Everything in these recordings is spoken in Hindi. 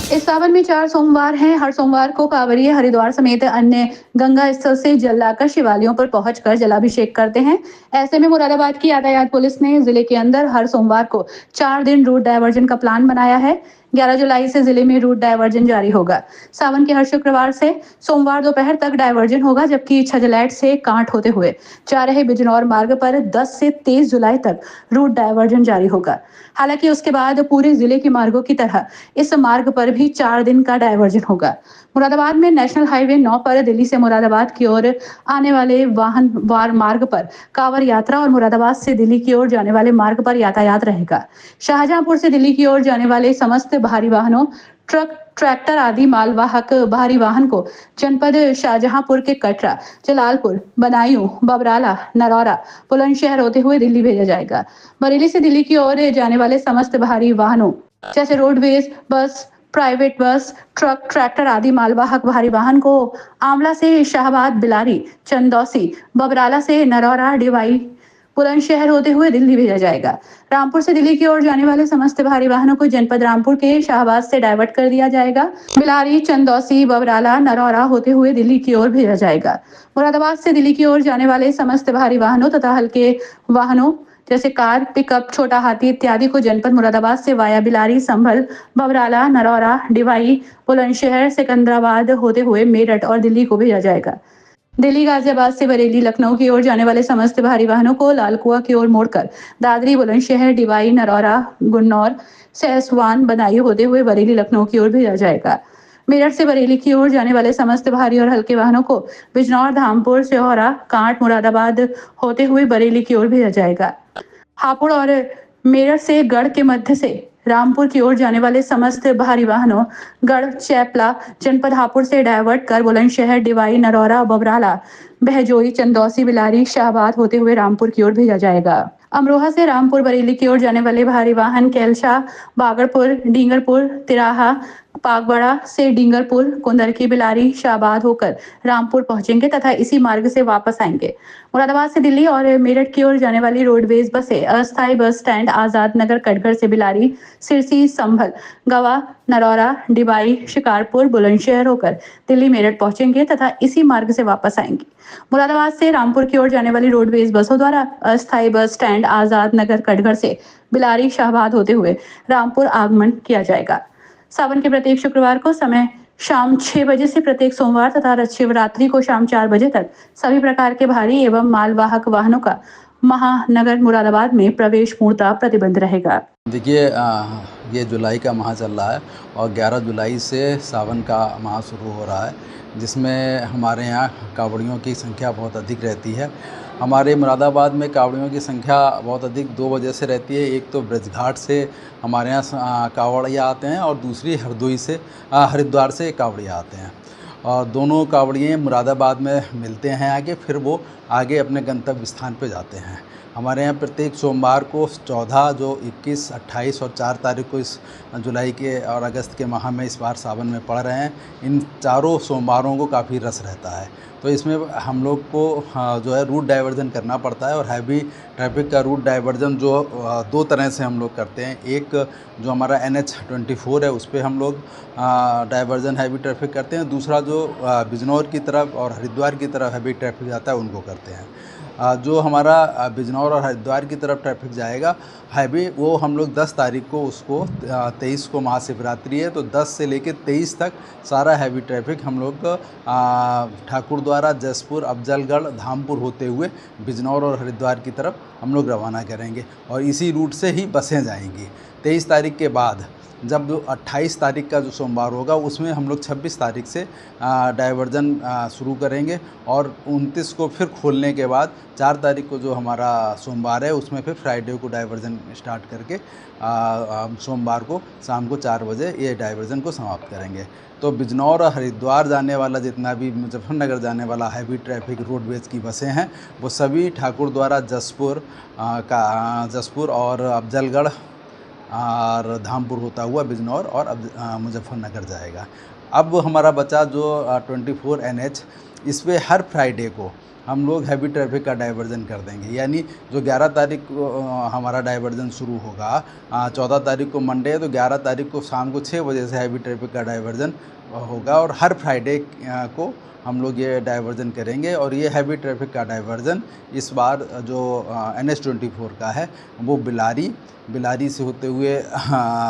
इस सावन में 4 सोमवार हैं। हर सोमवार को कांवड़िए हरिद्वार समेत अन्य गंगा स्थल से जल लाकर शिवालयों पर पहुंचकर जलाभिषेक करते हैं। ऐसे में मुरादाबाद की यातायात पुलिस ने जिले के अंदर हर सोमवार को 4 दिन रूट डायवर्जन का प्लान बनाया है। 11 जुलाई से जिले में रूट डायवर्जन जारी होगा। सावन के हर शुक्रवार से सोमवार दोपहर तक डायवर्जन होगा, जबकि छजलैट से कांठ होते हुए जा रहे बिजनौर मार्ग पर 10 से 23 जुलाई तक रूट डायवर्जन जारी होगा। हालांकि उसके बाद पूरे जिले के मार्गों की तरह इस मार्ग पर भी 4 दिन का डायवर्जन होगा। मुरादाबाद में नेशनल हाईवे 9 पर दिल्ली से मुरादाबाद की ओर आने वाले वाहन वार मार्ग पर कांवड़ यात्रा और मुरादाबाद से दिल्ली की ओर जाने वाले मार्ग पर यातायात रहेगा। शाहजहांपुर से दिल्ली की ओर जाने वाले समस्त भारी वाहनों, ट्रक, ट्रैक्टर आदि मालवाहक भारी वाहन को जनपद शाहजहांपुर के कटरा, जलालपुर, बदायूं, बबराला, नरौरा, बुलंदशहर होते हुए दिल्ली भेजा जाएगा। बरेली से दिल्ली की ओर जाने वाले समस्त भारी वाहनों जैसे roadways bus, private bus, truck, tractor आदि मालवाहक भारी वाहन को आंवला से शाहबाद, बिलारी, चंदौसी, बबराला से नरौरा, डिवाई, बुलंदशहर होते हुए दिल्ली भेजा जाएगा। रामपुर से दिल्ली की ओर जाने वाले समस्त भारी वाहनों को जनपद रामपुर के शाहबाद से डायवर्ट कर दिया जाएगा। बिलारी, चंदौसी, बबराला, नरौरा होते हुए दिल्ली की ओर भेजा जाएगा। मुरादाबाद से दिल्ली की ओर जाने वाले समस्त भारी वाहनों तथा हल्के वाहनों जैसे कार, पिकअप, छोटा हाथी इत्यादि को जनपद मुरादाबाद से वाया बिलारी, संभल, बबराला, नरौरा, डिवाई, बुलंदशहर, सिकंदराबाद होते हुए मेरठ और दिल्ली को भेजा जाएगा। दिल्ली, गाजियाबाद से बरेली, लखनऊ की ओर जाने वाले समस्त भारी वाहनों को लालकुआ की ओर मोड़कर दादरी, बुलंदशहर, डिवाई, नरौरा, गुन्नौर, सहसवान, बदायूं होते हुए बरेली, लखनऊ की ओर भेजा जाएगा। मेरठ से बरेली की ओर जाने वाले समस्त भारी और हल्के वाहनों को बिजनौर, धामपुर, सिहोरा, कांठ, मुरादाबाद होते हुए बरेली की ओर भेजा जाएगा। हापुड़ और मेरठ से गढ़ के मध्य से रामपुर की ओर जाने वाले समस्त भारी वाहनों गढ़, चैपला, जनपद हापुड़ से डायवर्ट कर बुलंदशहर, डिवाई, नरौरा, बबराला, बहजोई, चंदौसी, बिलारी, शाहबाद होते हुए रामपुर की ओर भेजा जाएगा। अमरोहा से रामपुर, बरेली की ओर जाने वाले भारी वाहन कैलशा, बागड़पुर, डींगरपुर, तिराहा, पागबड़ा से डींगरपुर, कुंदरकी, बिलारी, शाहबाद होकर रामपुर पहुंचेंगे तथा इसी मार्ग से वापस आएंगे। मुरादाबाद से दिल्ली और मेरठ की ओर जाने वाली रोडवेज बसें अस्थायी बस स्टैंड आजाद नगर, कटघर से बिलारी, सिरसी, संभल, गवा, नरौरा, डिबाई, शिकारपुर, बुलंदशहर होकर दिल्ली, मेरठ पहुंचेंगे तथा इसी मार्ग से वापस आएंगे। मुरादाबाद से रामपुर की ओर जाने वाली रोडवेज बसों द्वारा अस्थायी बस स्टैंड आजाद नगर, कटघर से बिलारी, शाहबाद होते हुए रामपुर आगमन किया जाएगा। सावन के प्रत्येक शुक्रवार को समय शाम 6 बजे से प्रत्येक सोमवार तथा शिवरात्रि को शाम 4 बजे तक सभी प्रकार के भारी एवं मालवाहक वाहनों का महानगर मुरादाबाद में प्रवेश पूर्णतः प्रतिबंध रहेगा। देखिए, ये जुलाई का माह चल रहा है और 11 जुलाई से सावन का माह शुरू हो रहा है, जिसमें हमारे यहाँ कांवड़ियों की संख्या बहुत अधिक रहती है। हमारे मुरादाबाद में कांवड़ियों की संख्या बहुत अधिक 2 वजह से रहती है। एक तो ब्रजघाट से हमारे यहाँ कांवड़िया आते हैं और दूसरी हरिद्वार से कांवड़िया आते हैं, और दोनों कांवड़िए मुरादाबाद में मिलते हैं आगे, फिर वो आगे अपने गंतव्य स्थान पे जाते हैं। हमारे यहाँ प्रत्येक सोमवार को 14, जो 21, 28 और 4 तारीख को इस जुलाई के और अगस्त के माह में इस बार सावन में पड़ रहे हैं, इन चारों सोमवारों को काफ़ी रस रहता है। तो इसमें हम लोग को जो है रूट डाइवर्जन करना पड़ता है, और हैवी ट्रैफिक का रूट डाइवर्जन जो 2 तरह से हम लोग करते हैं। एक जो हमारा NH-24 है, उस पर हम लोग डाइवर्जन हैवी ट्रैफिक करते हैं। दूसरा जो बिजनौर की तरफ और हरिद्वार की तरफ हैवी ट्रैफिक जाता है, उनको करते हैं। जो हमारा बिजनौर और हरिद्वार की तरफ ट्रैफिक जाएगा हैवी, वो हम लोग 10 तारीख को उसको 23 को महाशिवरात्रि है, तो 10 से लेकर 23 तक सारा हैवी ट्रैफिक हम लोग ठाकुरद्वारा, जसपुर, अफजलगढ़, धामपुर होते हुए बिजनौर और हरिद्वार की तरफ हम लोग रवाना करेंगे, और इसी रूट से ही बसें जाएंगी। 23 तारीख के बाद जब 28 तारीख का जो सोमवार होगा, उसमें हम लोग 26 तारीख से डाइवर्जन शुरू करेंगे, और 29 को फिर खोलने के बाद 4 तारीख को जो हमारा सोमवार है, उसमें फिर फ्राइडे को डाइवर्जन स्टार्ट करके सोमवार को शाम को 4 बजे ये डाइवर्जन को समाप्त करेंगे। तो बिजनौर और हरिद्वार जाने वाला जितना भी मुजफ्फरनगर जाने वाला हैवी ट्रैफिक रोडवेज की बसें हैं, वो सभी ठाकुरद्वारा, जसपुर और अफजलगढ़ और धामपुर होता हुआ बिजनौर और मुजफ्फरनगर जाएगा। अब हमारा बचा जो 24 NH, इस पर हर फ्राइडे को हम लोग हैवी ट्रैफिक का डाइवर्जन कर देंगे। यानी जो 11 तारीख को हमारा डाइवर्जन शुरू होगा, 14 तारीख को मंडे है, तो 11 तारीख को शाम को 6 बजे से हैवी ट्रैफिक का डाइवर्जन होगा और हर फ्राइडे को हम लोग ये डाइवर्जन करेंगे। और ये हैवी ट्रैफिक का डाइवर्जन इस बार जो NH-24 का है वो बिलारी से होते हुए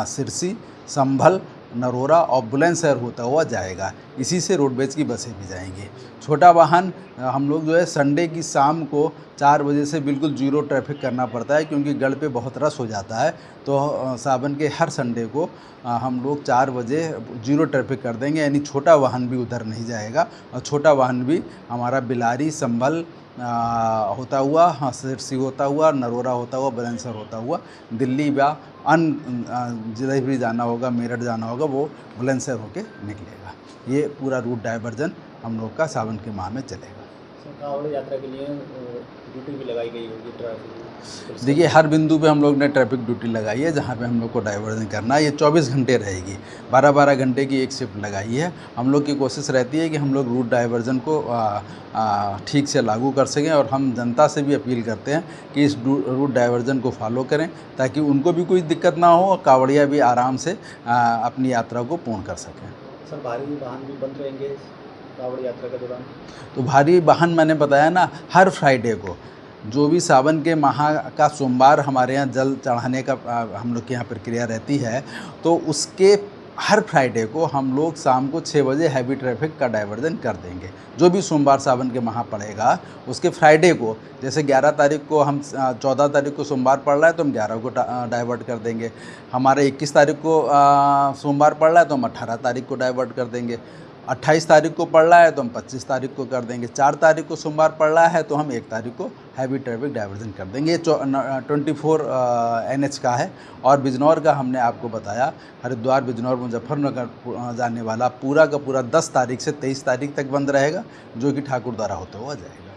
सिरसी, संभल, नरोरा और बुलंदशहर होता हुआ जाएगा। इसी से रोडवेज की बसें भी जाएंगी। छोटा वाहन हम लोग जो है संडे की शाम को 4 बजे से बिल्कुल जीरो ट्रैफिक करना पड़ता है, क्योंकि गढ़ पे बहुत रश हो जाता है। तो सावन के हर संडे को हम लोग 4 बजे जीरो ट्रैफिक कर देंगे, यानी छोटा वाहन भी उधर नहीं जाएगा। और छोटा वाहन भी हमारा बिलारी, संभल होता हुआ, सिरसी होता हुआ, नरोरा होता हुआ, बुलंदशहर होता हुआ दिल्ली या अन्य जिधर भी जाना होगा, मेरठ जाना होगा, वो बुलंदशहर होके निकलेगा। ये पूरा रूट डाइवर्जन हम लोग का सावन के माह में चलेगा। कांवड़ यात्रा के लिए ड्यूटी भी लगाई गई होगी ट्रैफिक? देखिए, हर बिंदु पे हम लोग ने ट्रैफिक ड्यूटी लगाई है जहाँ पे हम लोग को डाइवर्जन करना है। ये 24 घंटे रहेगी, 12-12 घंटे की एक शिफ्ट लगाई है। हम लोग की कोशिश रहती है कि हम लोग रूट डाइवर्जन को ठीक से लागू कर सकें, और हम जनता से भी अपील करते हैं कि इस रूट डाइवर्जन को फॉलो करें, ताकि उनको भी कोई दिक्कत ना हो और कांवड़िया भी आराम से अपनी यात्रा को पूर्ण कर सकें। सर, भारी वाहन भी बंद रहेंगे कांवड़ यात्रा के दौरान? तो भारी वाहन मैंने बताया ना, हर फ्राइडे को, जो भी सावन के माह का सोमवार हमारे यहाँ जल चढ़ाने का हम लोग के यहाँ प्रक्रिया रहती है, तो उसके हर फ्राइडे को हम लोग शाम को 6 बजे हैवी ट्रैफिक का डाइवर्जन कर देंगे। जो भी सोमवार सावन के माह पड़ेगा उसके फ्राइडे को, जैसे 11 तारीख को हम 14 तारीख को सोमवार पड़ रहा है तो हम 11 को डाइवर्ट कर देंगे। हमारे 21 तारीख को सोमवार पड़ रहा है तो हम 18 तारीख को डाइवर्ट कर देंगे। 28 तारीख को पड़ रहा है तो हम 25 तारीख को कर देंगे। 4 तारीख को सोमवार पड़ रहा है तो हम 1 तारीख को हैवी ट्रैफिक डाइवर्जन कर देंगे। ये 24 NH का है। और बिजनौर का हमने आपको बताया, हरिद्वार, बिजनौर, मुजफ्फरनगर जाने वाला पूरा का पूरा 10 तारीख से 23 तारीख तक बंद रहेगा, जो कि ठाकुरद्वारा होता हुआ जाएगा।